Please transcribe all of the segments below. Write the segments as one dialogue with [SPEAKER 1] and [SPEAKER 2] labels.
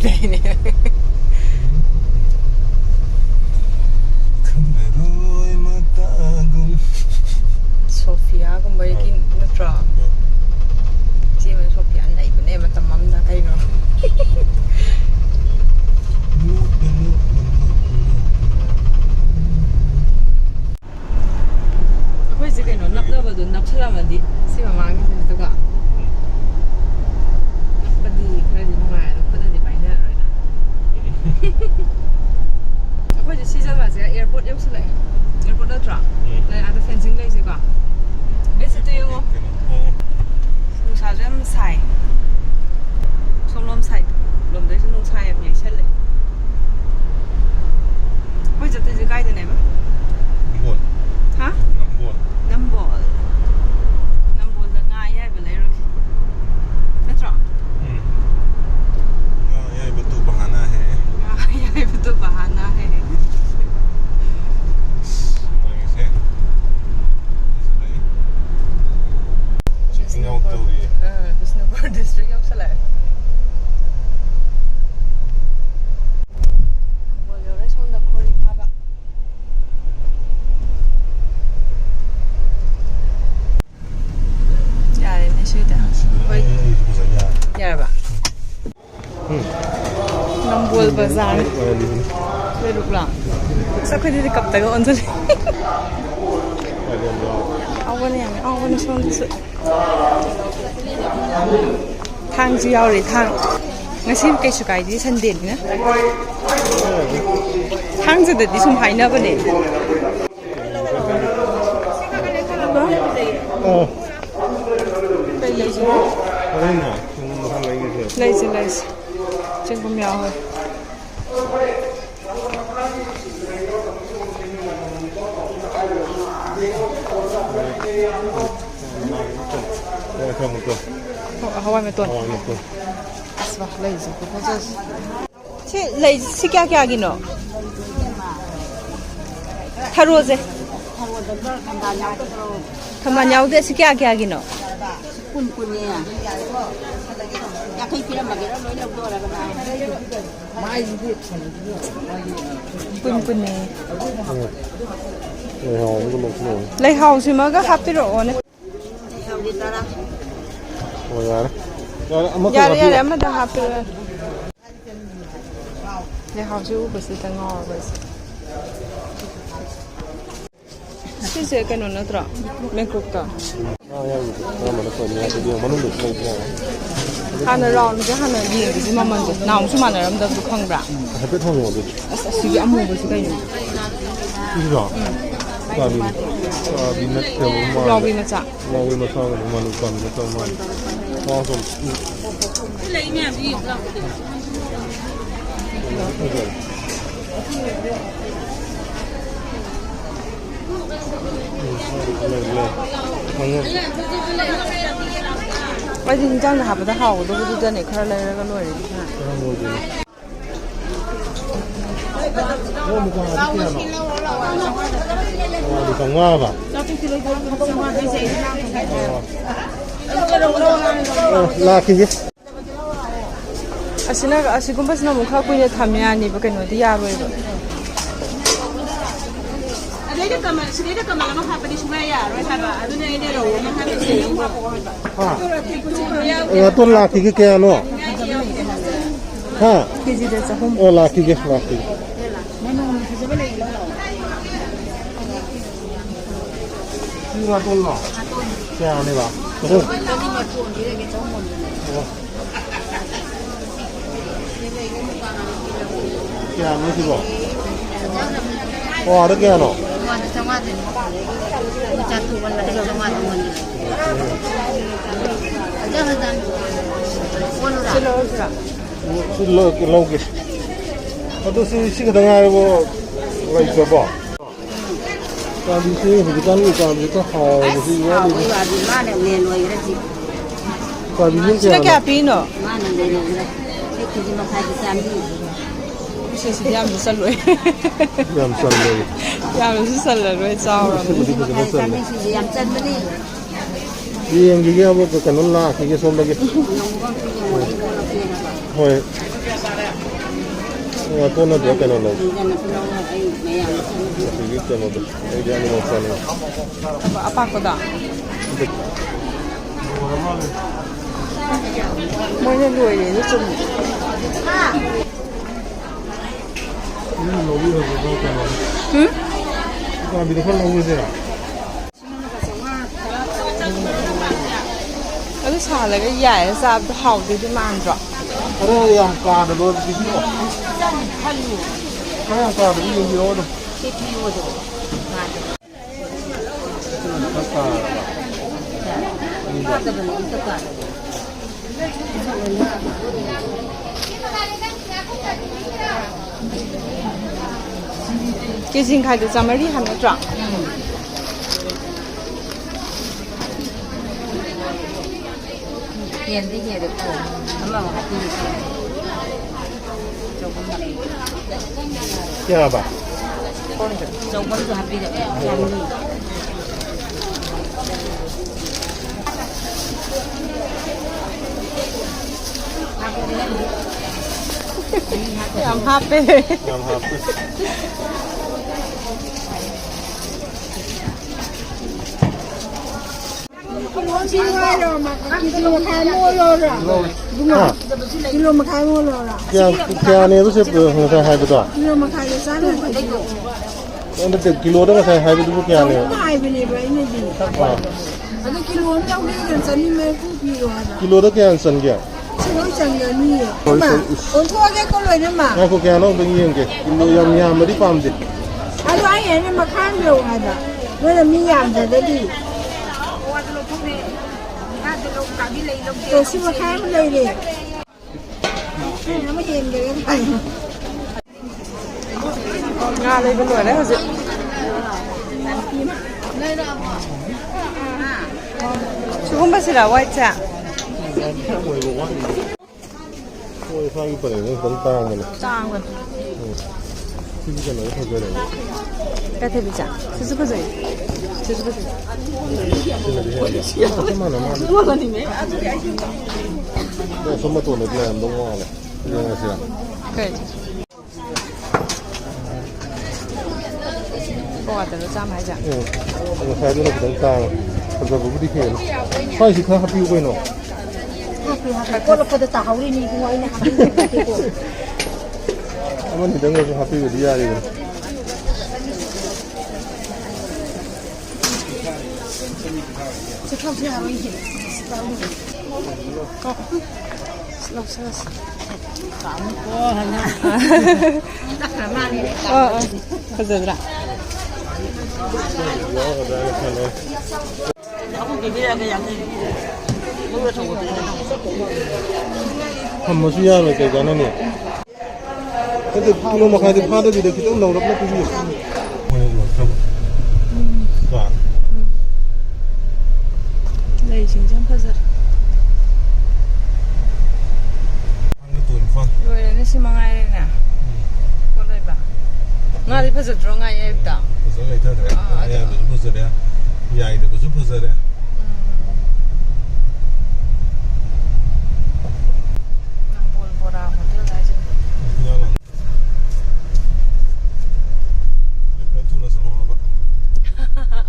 [SPEAKER 1] เนี่ยโซเฟียก็ไม่กินนัตราที่มันโซเฟียไหนเป็นเนี่ยมันตำมั่มนะใครเนาะ그 지금 납나봐도 납치라면 시마 망이 되더가 나빠디 그래도 정말 나빠디 많이 내려라 아버지 시작을 제가 에어포트 역술래 에어포트 드라 네 아들 펜싱 레이즈가 에스도 영어 농사 좀 사이 손놈 사이 놈들 좀 농사에 비해 셀래 아버지 어떻게 가야 되네 봐
[SPEAKER 2] 뭘?
[SPEAKER 1] 하?
[SPEAKER 2] 뭘?
[SPEAKER 1] Number là ngay ai vừa lấy rồi biết rõ
[SPEAKER 2] ngay betul bahana hai
[SPEAKER 1] ngay betul bahana hai Bisnupur district yang salah number yo res honda khori khaba Yaraba. Nambol Bazaar. Where look lang. Sa kaya di kap tayo on sali. Awan yan. Awan sa on sa. Thang jiao ri thang. Ngasim kay sukay di Sunday na. Thang sa di sum hai na ba ni.
[SPEAKER 2] Oh.
[SPEAKER 1] Lấy trên con mèo thôi Hawaii में तो lấy gì cũng có chứ lấy gì क्या gì nữa tharo gì tham gia nhau đấy क्या gì nữa
[SPEAKER 3] Punpunnya. Ya kayak film lagi lo ini udah orang
[SPEAKER 1] Pun ni. Lấy hào xí mà cái hấp cái rổ này. Ya mà đã hấp rồi. Lấy hào xí bớt xí tang ngor bớt. Xí xí cái nón nữa mình cục ta. 하나 라운드 하나 이게 무슨 만만데 나 엄청 많아 여러분들 북한가
[SPEAKER 2] 햇볕 통이 어디?
[SPEAKER 1] 이게 안 먹을 수가 있는
[SPEAKER 2] 이거
[SPEAKER 1] 라비 맞아
[SPEAKER 2] 라비 맞아 정말 루간 정말 와서而且你这样子还不太好，我都不知道在哪块来那个落人看。你讲话吧。라키지?
[SPEAKER 1] 아시나가 아시군바시나 못 갖고 이제 담이 아니고 그냥 어디 야로 이거.
[SPEAKER 3] Sini kamar lama apa di sungai ya, apa? Aduh ini ada rawa, apa di sini?
[SPEAKER 2] Ya tuh laki ke kaya no? Ha?
[SPEAKER 1] Kiji deh sahum.
[SPEAKER 2] Oh laki ke laki. Ini tuh lah. Kaya ni ba? Oh. Kaya ni sih ba? Oh ada kaya no? Lagi. Atau si kadang वो lagi coba. Kalau di sini bukan kalau itu hal mesti jual ini. Kalau di sini
[SPEAKER 1] Sila kaya pino? Sisi diam bisa loe.
[SPEAKER 2] Diam saleh.
[SPEAKER 1] Diam bisa loe jauh.
[SPEAKER 3] Yang cantik ni.
[SPEAKER 2] Yang juga apa kekanun lah, kiki som lagi. Hoi. ကိုနဲ့ပြောတယ်လို့
[SPEAKER 3] ဒီကနေ့ပြောင်းတော့အဲ့မရဘူး
[SPEAKER 2] ဒီကကျွန်တော်အဲ့ဒီအမျိုးဆန်နေ
[SPEAKER 1] အပကဒါမွေးနေလို့ရတယ်စုံ
[SPEAKER 2] ဒီလိုမျိုးတော့ပြောတယ်ဟမ်ဒီကတော့လုံးဝစေးတာ
[SPEAKER 1] အဲ့ဒါစားလည်းရရစားဟောက်ဒီမှန်တော့
[SPEAKER 2] အဲ့ဒါရံကားတော့ဒီလိုခါရကားဒီလိုရောတော့
[SPEAKER 3] ခေတ်ပြီးတော့ငါတော့
[SPEAKER 2] ပတ်ပါ
[SPEAKER 3] ဘာတဘလို့စကား
[SPEAKER 1] ကေစင်ခိုင်တဲ့ဇမရီဟန်တော့
[SPEAKER 3] ပြန်တည်ရတယ်ပေါ့အမကဟာပြီးတယ်ကျောင်းမှာ
[SPEAKER 2] ကြပါ
[SPEAKER 3] ကျောင်းမှာဆိုဟာပြီးတယ်ပြန်လို့
[SPEAKER 1] I'm happy.
[SPEAKER 2] I'm happy.
[SPEAKER 4] ဒီလိုမခိုင်းမိုးလို့လားဒီလိုမခိုင်းမိုးလို့လား
[SPEAKER 2] ပြန်နေလို့ဆက်ဟိုဆိုင်ဟိုက်တော့
[SPEAKER 4] ဒီလိုမခိုင်းလို့စားတယ်ဒီလို
[SPEAKER 2] အဲ့ကီလိုတော့ဆိုင်ဟိုက်ဘူးပြန်နေ
[SPEAKER 4] ခိုင်းပြီးနေပဲနေဒီအဲ့ဒါကီလိုတော့နေစနေမဲ့ကူပြီးတော့
[SPEAKER 2] ကီလိုတော့ပြန်စံကြ
[SPEAKER 4] ချလို့ချင်ရနီးအမအွန်ထွားကကိုလို့နေမှာ
[SPEAKER 2] ငါကိုပြန်တော့ဘင်းရင်ကီလိုရမြာမဒီပမ်ဒီ
[SPEAKER 4] အဲ့လိုအဲ့ရမခိုင်းလို့ဟာဒါဘယ်လိုမြင်ရတယ်တည်းစီမခိုင်းလို့လေအဲ့မရင်လေခိုင်း
[SPEAKER 1] ငါလေးဘယ်လိုလဲဟုတ်စစ်ชุกุมบัสระไว้จ้ะ
[SPEAKER 2] ဟိုဆိုင်ပြန်နေတော့တောင်းတယ်
[SPEAKER 1] จ้างเว้ย
[SPEAKER 2] ဒီကနေ့ထောက်ကြတယ်
[SPEAKER 1] กะเทบิจ้ะสุๆๆสุๆๆ
[SPEAKER 2] ဒီမှာနော်
[SPEAKER 3] ဘာလို့နေမဲ
[SPEAKER 2] ဒါစမတော်နေတယ်တော့မောလေဒီနေ့ဆရာ
[SPEAKER 1] 可以我等着จ้าง买จ้ะ
[SPEAKER 2] ဟိုဆိုင်တော့တော့တောင်းတော့ဘူးဒီခေဆိုင်စီခါဟပ်ပြီးဝင်တော့
[SPEAKER 4] ကိုလိုပတ်တာဟောင်းနေကိုဝိုင်းနေဟာပြီးတယ်ကို
[SPEAKER 2] အမနီတော့ဟပ်ပြီးဒီရတယ်
[SPEAKER 4] 这看不下危险，
[SPEAKER 1] 老师
[SPEAKER 3] ကောဟာနာတခါမှနေတယ်
[SPEAKER 1] ဟုတ်တယ်ဗျာ
[SPEAKER 2] ရောဒါလည်းဆန်တယ်
[SPEAKER 3] အခုဒီနေ့ကยังနေဘုရားထောက်တယ်
[SPEAKER 2] ဟမစီရမယ်ကြတယ်နဲ့အဲ့ဒါဖာလို့မခိုင်းတဲ့ဖာတဲ့ဒီကတော့တော့လည်းပြီးပြီဝင်လို့တော့ဟာ
[SPEAKER 1] 类型真不是
[SPEAKER 2] ငါတို့ဖန်
[SPEAKER 1] 对那是蛮爱的呢过来吧ငါဒီဖက်စတော့ငါရဲ့တာ
[SPEAKER 2] ဘယ်လိုလဲတဲ့အားရဘယ်လိုဆက်လဲရိုက်တယ်ဘယ်လိုဆက်လဲ
[SPEAKER 1] နမ်ဘောလ်ဘောရာဟိုတယ်လာကြ
[SPEAKER 2] ညာလာဒီကတူလာဆောင်ပါ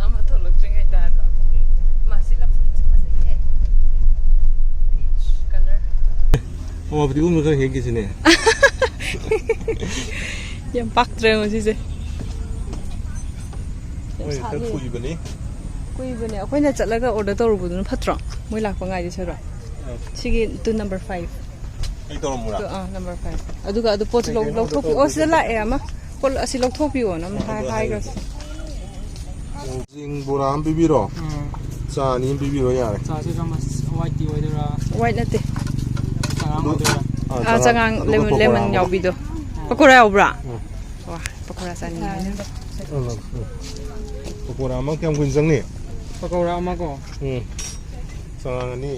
[SPEAKER 1] အမတော်လို့ချင်းခဲ့တာပါမဆီလာဖက်စစ်ဖက်စစ်ရဲ့ peach color
[SPEAKER 2] ဟောဒီဦးမကဟေးကိစနေ
[SPEAKER 1] ยังปักเตรงสิสิ
[SPEAKER 2] ဟိုတက်ဖူးဘနေ
[SPEAKER 1] ကိုကြီးဘယ်နဲ့အခုနဲ့ချက်လက်က order တော့ဘူးနော်ဖတ်တော့မွေးလာပငါကြီးချက်တော့ရှိကတူ number 5
[SPEAKER 2] အဲ့တော့မလား
[SPEAKER 1] တူnumber 5အဒုကအဒုပို့လောက်ထုတ်ပြီးအော်စလာအဲမပို့အစီလောက်ထုတ်ပြီးနော်မဟိုင်ဟိုင်က
[SPEAKER 2] ဇင်းဘူရမ်ဘီဘီရောစာနင်းဘီဘီရောရတယ်
[SPEAKER 5] စာစီကမဝိုက်တီဝိုင်ဒရာ
[SPEAKER 1] white နဲ့တဲ့
[SPEAKER 5] စာမဒရာ
[SPEAKER 1] အာစကန်လေမန်ရောက်ပြီးတော့ပကိုရာဘရာဝါပကိုရာစနေနော်
[SPEAKER 2] ပပရာမကံကွင်းစင်းနေ
[SPEAKER 5] ပကောရာမကော
[SPEAKER 2] စာနီ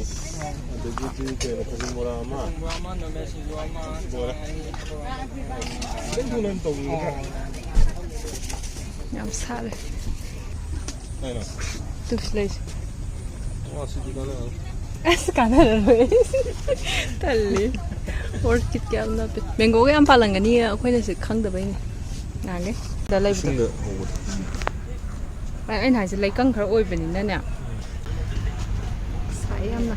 [SPEAKER 2] ဒီဒီကဲပပရာမ
[SPEAKER 5] ဘာမနိုမဲစီယောမ
[SPEAKER 2] ဘောလာဘယ်သူနဲ့တုံးနေကဲ
[SPEAKER 1] ညမ်စားလေ
[SPEAKER 2] အဲ့နော်
[SPEAKER 1] သူစလေး
[SPEAKER 2] ဝါစီဒီကလည်း
[SPEAKER 1] Es canal, ¿ves? Tal. ꯑꯣꯔꯀꯤꯠ ꯀꯌꯥꯝꯅ ꯃꯦꯡꯒꯣꯒ ꯌꯥꯝ ꯄꯥꯜꯂꯝꯒꯅꯤ ꯑꯩꯈꯣꯏꯅꯁꯨ ꯈꯪꯗꯕꯩꯅꯤ ꯉꯥꯡꯒꯦ ꯗ ꯂꯩꯕꯗꯣ
[SPEAKER 2] ꯏꯁꯤꯡꯗ ꯍꯧꯕꯗꯣ
[SPEAKER 1] ꯑꯩꯅ ꯍꯥꯏꯁꯦ ꯂꯩꯀꯪ ꯈꯔ ꯑꯣꯏꯕꯅꯤꯅꯅꯦ ꯁꯥꯏ ꯌꯥꯝꯅ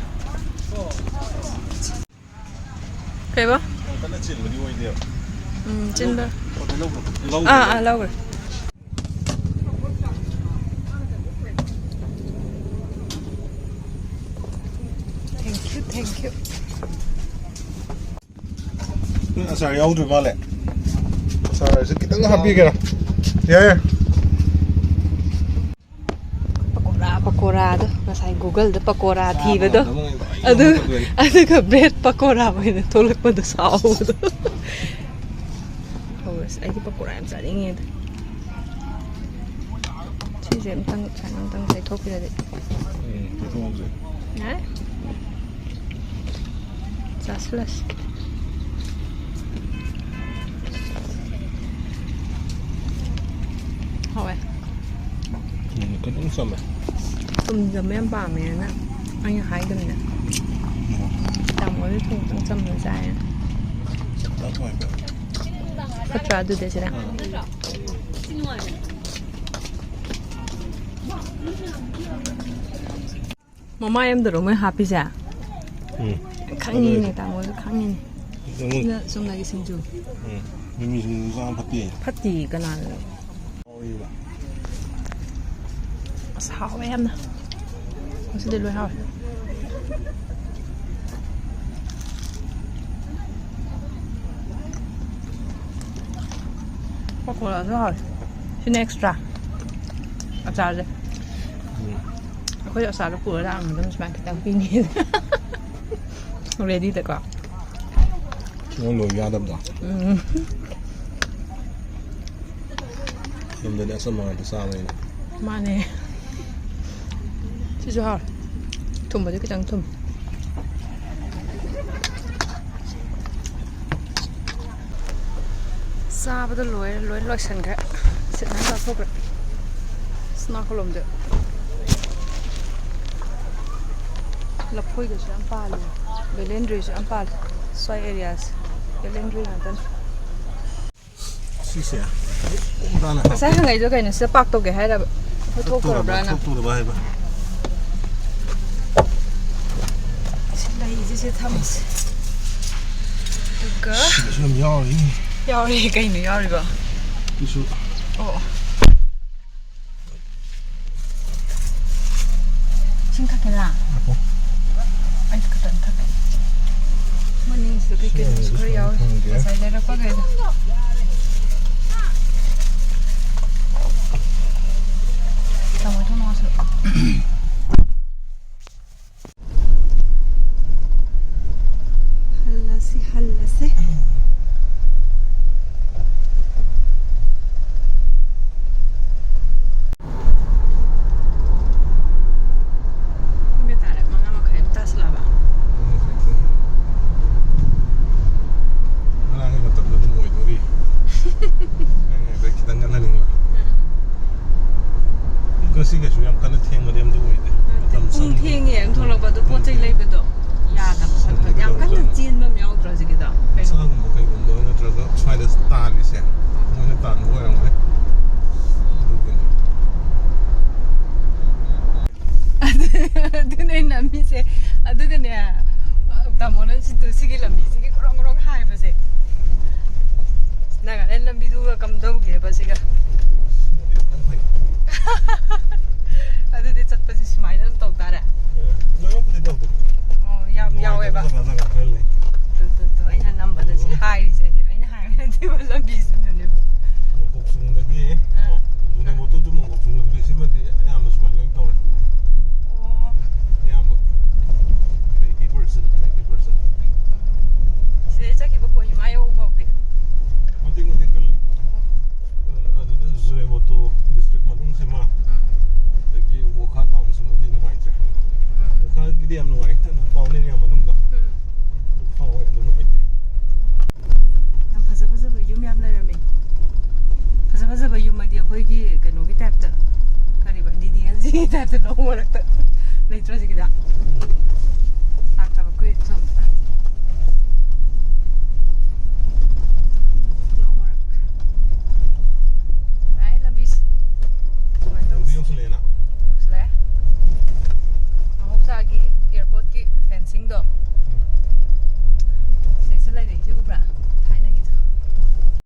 [SPEAKER 1] ꯀꯩꯕ
[SPEAKER 2] ꯀꯟꯅ ꯆꯤꯟꯕꯗꯤ ꯑꯣꯏꯗꯦꯕ
[SPEAKER 1] ꯆꯤꯟꯕ ꯂꯧꯈ꯭ꯔꯦ ꯊꯦꯡꯛ ꯌꯨ
[SPEAKER 2] ꯑꯆꯥꯔ ꯌꯥꯎꯗ꯭ꯔꯤ ꯃꯥꯜꯂꯦ ꯑꯆꯥꯔꯁꯦ ꯈꯤꯇꯪ ꯍꯥꯞꯄꯤꯒꯦꯔꯥ ꯌꯥꯏ
[SPEAKER 1] ꯄꯀꯣꯔꯥꯗꯣ ꯉꯁꯥꯏ ꯒꯨꯒꯜꯗ ꯄꯀꯣꯔꯥ ꯊꯤꯕꯗꯣ ꯑꯗꯨꯒ ꯕ꯭ꯔꯦꯗ ꯄꯀꯣꯔꯥ ꯑꯣꯏꯅ ꯊꯣꯛꯂꯛꯄꯗꯣ ꯁꯥꯎꯕꯗꯣ ꯍꯧꯔꯁꯤ ꯑꯩꯗꯤ ꯄꯀꯣꯔꯥ ꯌꯥꯝ ꯆꯥꯅꯤꯡꯉꯦꯗ ꯁꯤꯁꯦ ꯑꯝꯇꯪ ꯆꯥꯏꯊꯣꯛꯄꯤꯔꯗꯤ ꯆꯥꯁꯤꯜꯂꯁꯤ ꯍꯥꯎꯋꯦ
[SPEAKER 2] ꯈꯤꯇꯪ ꯆꯝꯃꯦ
[SPEAKER 1] ꯊꯨꯝꯖꯝꯕ ꯌꯥꯝ ꯄꯥꯝꯃꯦꯅ ꯑꯩꯅ ꯍꯥꯏꯗꯕꯅꯦ ꯇꯥꯃꯣꯗꯤ ꯊꯨꯝ ꯈꯤꯇꯪ ꯆꯝꯕ ꯆꯥꯏꯌꯦꯅ ꯐꯠꯇ꯭ꯔꯥ ꯑꯗꯨꯗꯤ ꯁꯤꯗ ꯃꯃꯥ ꯌꯥꯝꯗꯔꯣ ꯃꯣꯏ ꯍꯥꯞꯄꯤꯁꯦ ꯈꯪꯉꯤꯅꯦ ꯇꯥꯃꯣꯁꯨ ꯈꯪꯉꯤꯅꯦ ꯁꯤꯅ ꯆꯨꯝꯅꯒꯤ ꯁꯤꯡꯖꯨ
[SPEAKER 2] ꯃꯤꯃꯤ ꯁꯤꯡꯖꯨ ꯆꯥꯕ ꯐꯠꯇꯦ
[SPEAKER 1] ꯐꯠꯇꯤ ꯀꯅꯥꯅ ꯑꯁ ꯍꯥꯎꯋꯦ ꯌꯥꯝꯅ ꯉꯁꯤꯗꯤ ꯂꯣꯏ ꯍꯥꯎꯋꯦ ꯄꯀꯣꯔꯥꯁꯨ ꯍꯥꯎꯋꯦ ꯁꯤꯅ ꯑꯦꯛꯁꯇ꯭ꯔꯥ ꯑꯆꯥꯔꯁꯦ ꯑꯩꯈꯣꯏ ꯑꯆꯥꯔꯗꯣ ꯄꯨꯔ ꯂꯥꯛꯑꯝꯕꯗ ꯁꯨꯃꯥꯏꯅ ꯈꯤꯇꯪ ꯄꯤꯅꯤ ꯔꯦꯗꯤꯗꯀꯣ
[SPEAKER 2] ꯂꯣꯏ ꯌꯥꯗꯕꯗꯣ ꯌꯨꯝꯗꯗꯤ ꯑꯆꯝꯕ ꯉꯥꯛꯇ ꯆꯥꯕꯅꯤꯅ
[SPEAKER 1] ꯃꯥꯅꯦ ꯁꯤꯁꯨ ꯍꯥꯎꯋꯦ ꯊꯨꯝꯕꯗꯤ ꯈꯤꯇꯪ ꯊꯨꯝ ꯆꯥꯕꯗ ꯂꯣꯏ ꯂꯣꯏꯁꯟꯈ꯭ರೆ ꯁꯤꯠꯅ ꯆꯥꯊꯣꯛꯈ꯭ꯔꯦ ꯁꯅꯥꯀꯂꯣꯝꯗ ꯂꯐꯣꯏꯒꯁꯨ ꯌꯥꯝ ꯄꯥꯜꯂꯤ ꯕꯦꯂꯦꯟꯗ꯭ꯔꯤꯁꯨ ꯌꯥꯝ ꯄꯥꯜꯂꯤ ꯁ꯭ꯋꯥꯏ ꯑꯦꯔꯤꯌꯥꯁꯦ ꯕꯦꯂꯦꯟꯗ꯭ꯔꯤ ꯉꯥꯛꯇꯅꯤ
[SPEAKER 2] ꯁꯤꯁꯦ
[SPEAKER 1] ꯉꯁꯥꯏ ꯍꯪꯉꯩꯗꯣ ꯀꯩꯅꯣ ꯁꯤꯗ ꯄꯥꯛ ꯇꯧꯒꯦ ꯍꯥꯏꯔꯕ ꯊꯣꯛꯇꯣꯔꯕ꯭ꯔꯥꯅ
[SPEAKER 2] ꯊꯣꯛꯇꯣꯔꯕ ꯍꯥꯏꯕ
[SPEAKER 1] ꯂꯩꯁꯤꯁꯦ ꯊꯝꯃꯁꯤ ꯑꯗꯨꯒ
[SPEAKER 2] ꯁꯤꯗꯁꯨ ꯑꯗꯨꯝ ꯌꯥꯎꯔꯤ
[SPEAKER 1] ꯌꯥꯎꯔꯤ ꯀꯩꯅꯣ ꯌꯥꯎꯔꯤꯕ
[SPEAKER 2] ꯁꯤꯁꯨ
[SPEAKER 1] ꯑꯣ ꯏꯁꯤꯡ ꯊꯛꯀꯦꯔꯥ ꯑꯩ ꯈꯛꯇꯪ ꯊꯛꯀꯦ ꯃꯅꯤꯡꯁꯤꯗ ꯀꯩꯀꯩꯅꯣꯁꯨ ꯈꯔ ꯌꯥꯎꯔꯤ ꯉꯁꯥꯏ ꯂꯩꯔꯛꯄꯈꯩꯗꯣ ꯇꯥꯃꯣ ꯊꯣꯡꯉꯁꯨ ꯍꯜꯂꯁꯤ ꯇꯥꯔꯦ 5:30 ꯇꯥꯁꯤꯜꯂꯕ
[SPEAKER 2] ꯉꯔꯥꯡꯒꯤ ꯃꯇꯝꯗꯣ ꯑꯗꯨꯝ ꯑꯣꯏꯗꯣꯔꯤ ꯈꯤꯇꯪ ꯉꯟꯍꯟꯅꯤꯡꯕ ꯉꯁꯤ ꯀꯩꯁꯨ ꯌꯥꯝ ꯀꯟꯅ ꯊꯦꯡꯕꯗꯤ ꯑꯝꯇ ꯑꯣꯏꯗꯦ
[SPEAKER 1] ꯄꯨꯡ ꯊꯦꯡꯉꯦ ꯑꯗꯨꯝ ꯊꯣꯛꯂꯛꯄꯗꯣ ꯄꯣꯠ ꯆꯩ ꯂꯩꯕꯗꯣ ꯌꯥꯗꯕ ꯌꯥꯝ ꯀꯟꯅ ꯆꯦꯟꯕ ꯑꯃ ꯌꯥꯎꯗ꯭ꯔꯣ ꯍꯧꯖꯤꯛꯀꯤꯗꯣ
[SPEAKER 2] ꯆꯥꯒꯨꯝꯕ ꯀꯩꯒꯨꯝꯕ ꯅꯠꯇ꯭ꯔꯒ ꯁ꯭ꯋꯥꯏꯗ ꯇꯥꯜꯂꯤꯁꯦ ꯃꯣꯏꯅ ꯇꯥꯟꯕ ꯑꯣꯏꯔꯝꯒꯅꯤ
[SPEAKER 1] ꯑꯗꯨꯅꯦ ꯂꯝꯕꯤꯁꯦ ꯑꯗꯨꯒꯅꯦ ꯇꯥꯃꯣꯅ ꯁꯤꯒꯤ ꯂꯝꯕꯤꯁꯤꯒꯤ ꯒ꯭ꯔꯣꯡ ꯍꯥꯏꯕꯁꯦ ꯅꯥꯒꯥꯂꯦꯟ ꯂꯝꯕꯤꯗꯨꯒ ꯀꯝꯗꯧꯒꯦꯕ ꯁꯤꯒ ꯑꯗꯨꯗꯤ ꯆꯠꯄꯁꯤ ꯁꯨꯃꯥꯏꯅ ꯑꯗꯨꯝ ꯇꯧ ꯇꯥꯔꯦ
[SPEAKER 2] ꯂꯣꯏꯅꯃꯛꯄꯨꯗꯤ ꯇꯧꯗꯦ
[SPEAKER 1] ꯑꯣ ꯌꯥꯝ ꯌꯥꯎꯋꯦꯕ ꯑꯩꯅ ꯅꯝꯕꯗ ꯁꯤ ꯍꯥꯏꯔꯤꯁꯦ ꯑꯩꯅ ꯍꯥꯏꯔꯤꯕ ꯂꯝꯕꯤꯁꯤꯡꯗꯨꯅꯦꯕ
[SPEAKER 2] ꯃꯣꯀꯣꯛꯆꯨꯡꯗꯒꯤ ꯃꯣꯇꯣꯗꯨ ꯃꯣꯀꯣꯛꯆꯨꯡꯗꯒꯤ ꯁꯤꯃꯗꯤ ꯑꯌꯥꯝꯕ ꯁꯨꯃꯥꯏꯅ ꯂꯣꯏꯅ ꯇꯧꯔꯦ ꯑꯌꯥꯝꯕ 80%
[SPEAKER 1] ꯁꯤꯗꯩ ꯆꯠꯈꯤꯕ ꯀꯣꯍꯤꯃꯥ ꯌꯧꯕꯐꯥꯎꯗꯤ
[SPEAKER 2] ꯃꯇꯦꯛ ꯈꯔ ꯂꯩ ꯑꯗꯨꯗ ꯖꯨꯔꯦꯃꯣꯇꯣ ꯗꯤꯁꯇ꯭ꯔꯤꯛ ꯃꯅꯨꯡꯁꯤꯃ ꯑꯗꯒꯤ ꯋꯣꯈꯥ ꯇꯥꯎꯟꯁꯤꯃꯗꯤ ꯅꯨꯡꯉꯥꯏꯇ꯭ꯔꯦ ꯋꯣꯈꯥꯒꯤꯗꯤ ꯌꯥꯝ ꯅꯨꯡꯉꯥꯏ ꯇꯥꯎꯟ ꯑꯦꯔꯤꯌꯥ ꯃꯅꯨꯡꯗ ꯐꯥꯎꯋꯦ ꯑꯗꯨ ꯅꯨꯡꯉꯥꯏꯇꯦ
[SPEAKER 1] ꯌꯥꯝ ꯐꯖꯕ ꯌꯨꯝ ꯌꯥꯝ ꯂꯩꯔꯝꯃꯤ ꯐꯖꯕ ꯌꯨꯝ ꯍꯥꯏꯗꯤ ꯑꯩꯈꯣꯏꯒꯤ ꯀꯩꯅꯣꯒꯤ ꯇꯥꯏꯞꯇ ꯀꯔꯤꯕ DDLGꯒꯤ ꯇꯥꯏꯞꯇ ꯂꯧ ꯃꯔꯛꯇ ꯂꯩꯇ꯭ꯔꯣ ꯍꯧꯖꯤꯛꯀꯤꯗ